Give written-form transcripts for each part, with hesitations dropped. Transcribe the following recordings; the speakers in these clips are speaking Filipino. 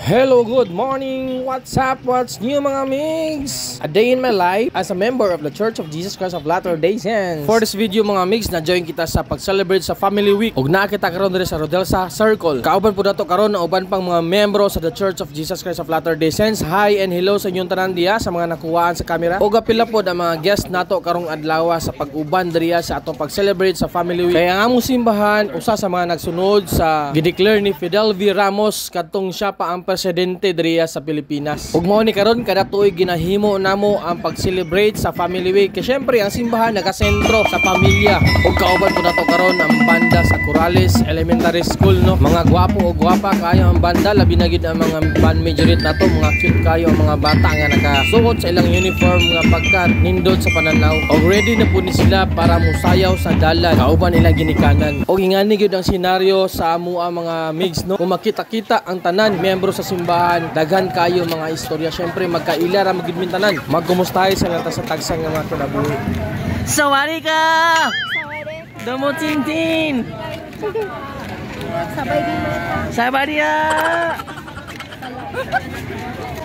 Hello, good morning! What's up? What's new mga migs? A day in my life as a member of the Church of Jesus Christ of Latter-day Saints. For this video mga migs, na-join kita sa pag-celebrate sa Family Week. Ug nakita karon diri sa Rodelsa Circle. Kauban po nato karon na uban pang mga membro sa the Church of Jesus Christ of Latter-day Saints. Hi and hello sa inyong tanan diya sa mga nakuhaan sa camera. Ug apila po ang mga guest nato karong adlaw sa pag-uban diriya sa atong pag-celebrate sa Family Week. Kaya nga among simbahan usa sa mga nagsunod sa gideclare ni Fidel V. Ramos kadtong siya pa ang presidente diriya sa Pilipinas. Ug mao ni karon kada tuig ginahimo namo ang pag-celebrate sa Family Week. Kaya syempre ang simbahan nakasentro sa pamilya. Ug kauban po nato karon ang banda sa Corales Elementary School no. Mga gwapo o gwapa kayo ang banda, labi na gid ang mga band majorit nato, mga cute kayo ang mga bata nga nakasuot sa ilang uniform nga pagkat nindot sa pananaw. Ug ready na po ni sila para musayaw sa dalan. Kauban ilang ginikanan. Ug ingani gyud ang senaryo sa amo ang mga migs no. Kung makita-kita ang tanan miyembro sa simbahan, daghan kayo mga istorya. Syempre magkaila ra magid tanan. Magkumustahay sa lata sa tagsang nga mga kinabuhi. Sawari ka! Damo Tintin! Sabay din mo ito. Sabay dia!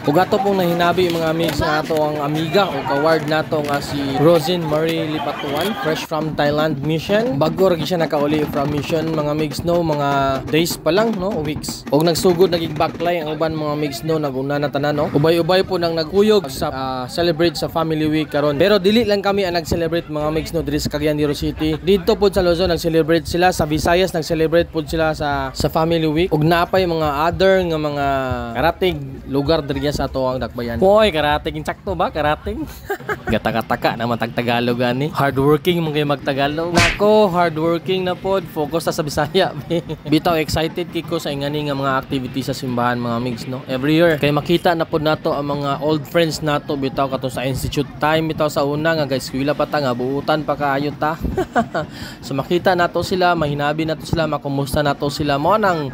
Ug ato pong nahinabi mga migs nga ato ang amiga o kaward nato nga si Rosin Marie Lipatuan, fresh from Thailand mission. Bago ra siya nakauli from mission mga migs no, mga days pa lang no, weeks. Ug nagsugod naging backlay ang uban mga migs no, naguna na tanan no. Ubay-ubay po nang nagkuyog sa celebrate sa Family Week karon. Pero dili lang kami ang nag-celebrate mga migs no diri sa Cagayan de Oro City. Dito po sa Luzon nag-celebrate sila, sa Visayas nag-celebrate po sila sa Family Week. Ug napay mga other nga mga karatig lugar diri sa ato ang dakbayan. Hoy, karating insakto ba? Karating? Gataka-taka naman tag-Tagalog ani. Hardworking mo kayo mag-Tagalog. Nako, hardworking na pod. Focus na sa Bisaya. Bitaw excited kiko sa ingani nga mga activities sa simbahan mga migs no. Every year kay makita na pod nato ang mga old friends nato bitaw kato sa institute time bitaw sa una nga guys eskwela pa ta nga buutan pa kaayo ta. So makita nato sila, mahinabi nato sila, makumusta nato sila mo nang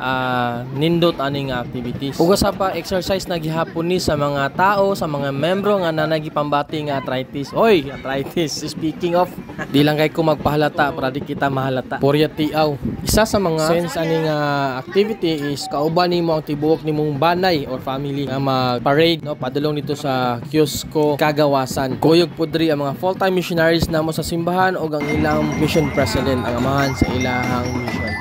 nindot aning activities. Ug sa pa exercise na gihapon ni sa mga tao, sa mga membro nga nanagipambati nga arthritis. Oy, arthritis. Speaking of, di lang kay ko magpahalata para di kita mahalata. Porya tiaw. Isa sa mga sense aning activity is kauban nimo ang tibuok nimong banay or family nga mag-parade no, padulong dito sa Kiosko Kagawasan. Kuyog pudri ang mga full-time missionaries namo sa simbahan o ang ilang mission president ang amahan sa ilahang mission.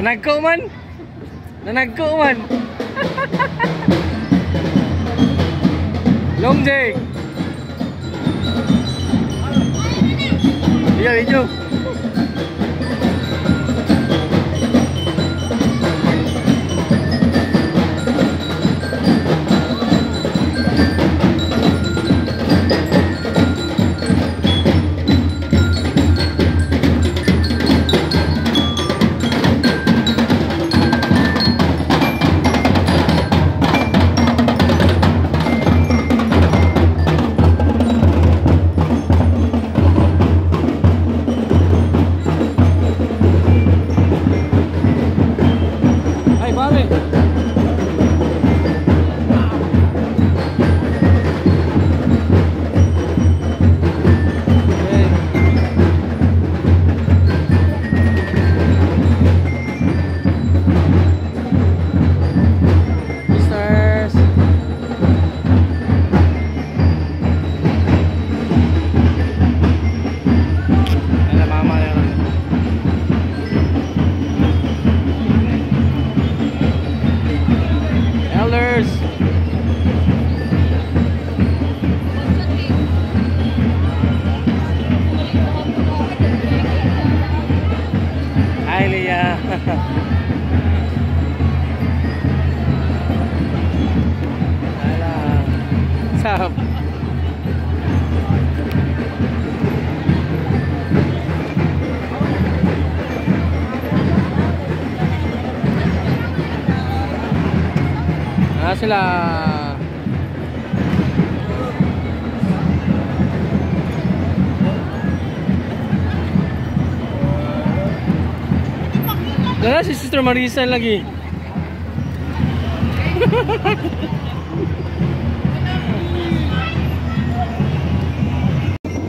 Nanagko man. Nanagko man. Long Jake. Iya, video. Sarap. Sila. Dala si Sister Marisa lagi.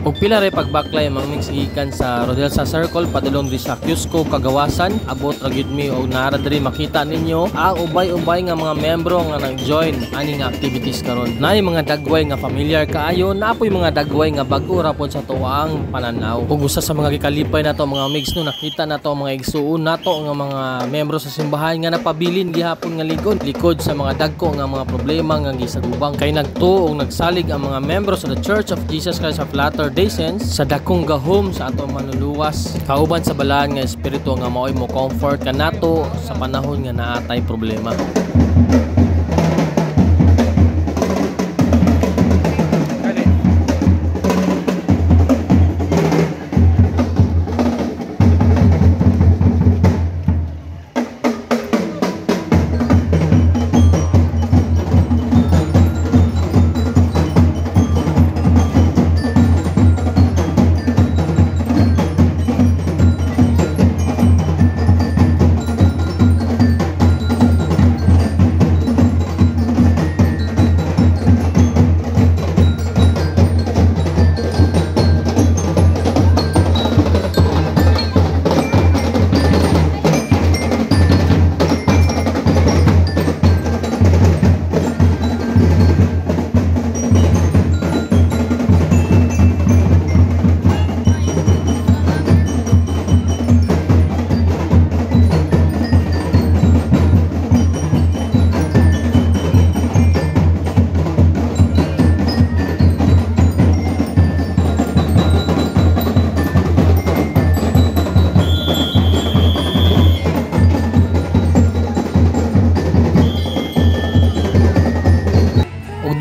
Og pila ray pagbaklay mang mix gikan sa Rodel sa Circle padulong di sa Cusco Kagawasan abot ra gyud mi og nara diri makita ninyo ang ubay-ubay nga mga membro nga nag-join ani nga activities karon. Naay mga dagway nga familiar kaayo, napoy mga dagway nga bag-o ra pod sa tuang pananaw. Ug usa sa mga gikalipay nato mga mix no nakita nato mga igsuon nato nga mga membro sa simbahan nga nagpabilin gihapon nga likod sa mga dagko nga mga problema nga gisagubang kay nagtuo og nagsalig ang mga membro sa The Church of Jesus Christ of Latter-day Saints sa dakong gahom sa atong manluluwas kauban sa balaan nga espiritu nga maoy mo comfort kanato sa panahon nga naatay problema.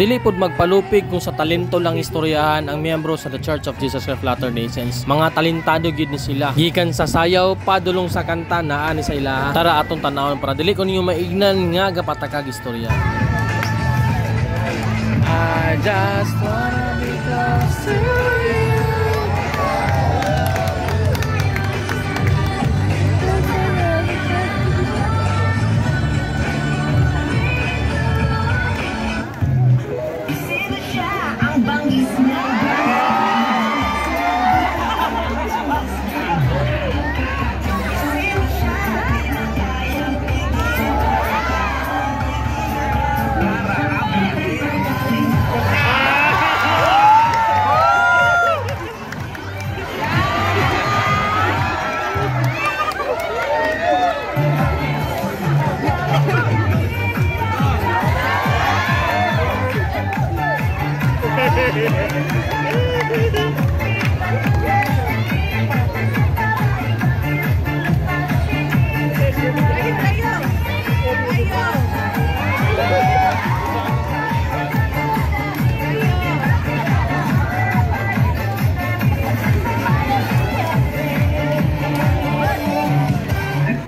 Dili pod magpalupig kung sa talento lang istoryahan ang miyembro sa The Church of Jesus Christ of Latter-day Saints. Mga talentado gid ni sila. Gikan sa sayaw padulong sa kanta naa ni sa ilaha. Tara atong tan-awon para dili ko ninyo maignan nga gapatakag istorya. I just wanna be close to you.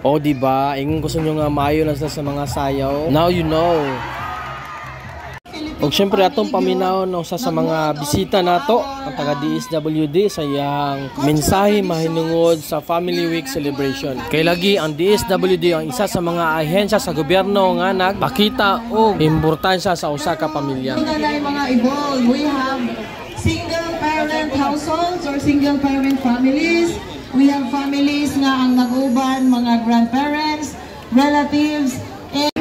O diba, ingong gusto nyo nga mayo na sa mga sayaw. Now you know. O syempre atong paminaw no, sa mga bisita nato ang taga DSWD sa iyang mensahe mahinungod sa Family Week celebration. Kay lagi ang DSWD ang isa sa mga ahensya sa gobyerno nga nagpakita og importansya sa usa ka pamilya. Mga involved, we have single parent households or single parent families. We have families nga ang nag-uban, mga grandparents, relatives, and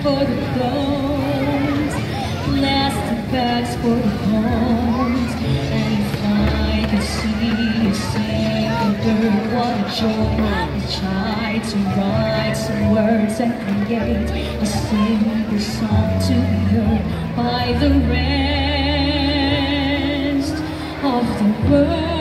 for the bones, plastic bags for the homes. And if I could see a single bird, what a joy. I tried to write some words and create a simple song to be heard by the rest of the world.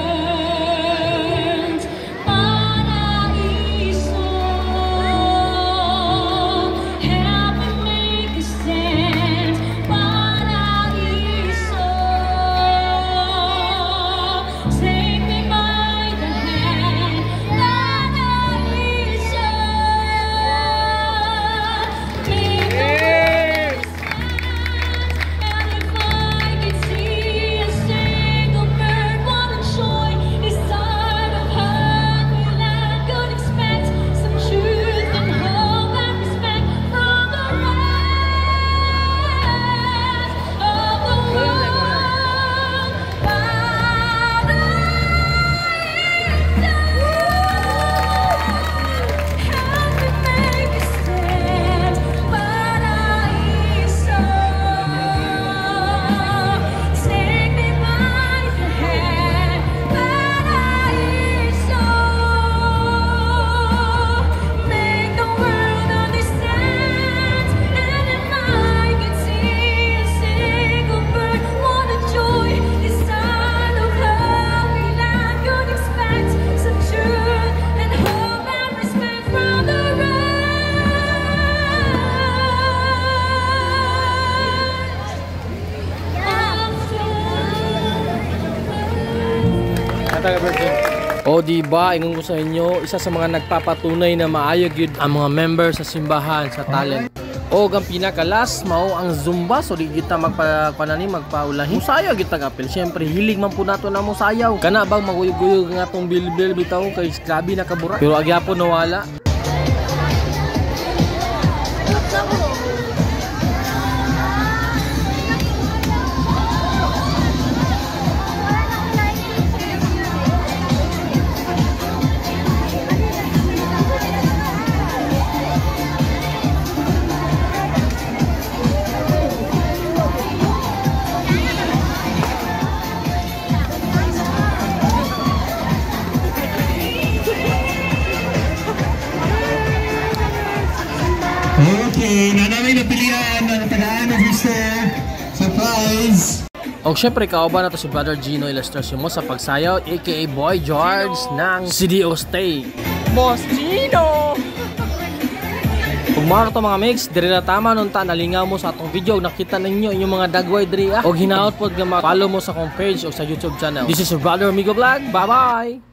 O diba, ingon ko sa inyo, isa sa mga nagpapatunay na maayo gyud ang mga member sa simbahan sa talent. O ang pinaka-last mao ang Zumba, so di kita magpaulahi. Musayaw kita kapil. Syempre hilig man po nato na musayaw. Kana bang maguyog-uyog nga tong bilbil bitaw kay grabe na kabura. Pero agyapon nawala. Okay, na namin napilihan ng tagaan ng gusto. Surprise! O syempre kauban na to si Brother Gino Ilustracion mo sa pagsayaw aka Boy George ng CDO Stay. Boss Gino! Kung mga to mga mix, diri na tama nun ta nalingaw mo sa atong video, nakita ninyo yung mga dagway diri o hinaot po nga follow mo sa akong page o sa YouTube channel. This is your Brother Amigo Vlog. Bye bye!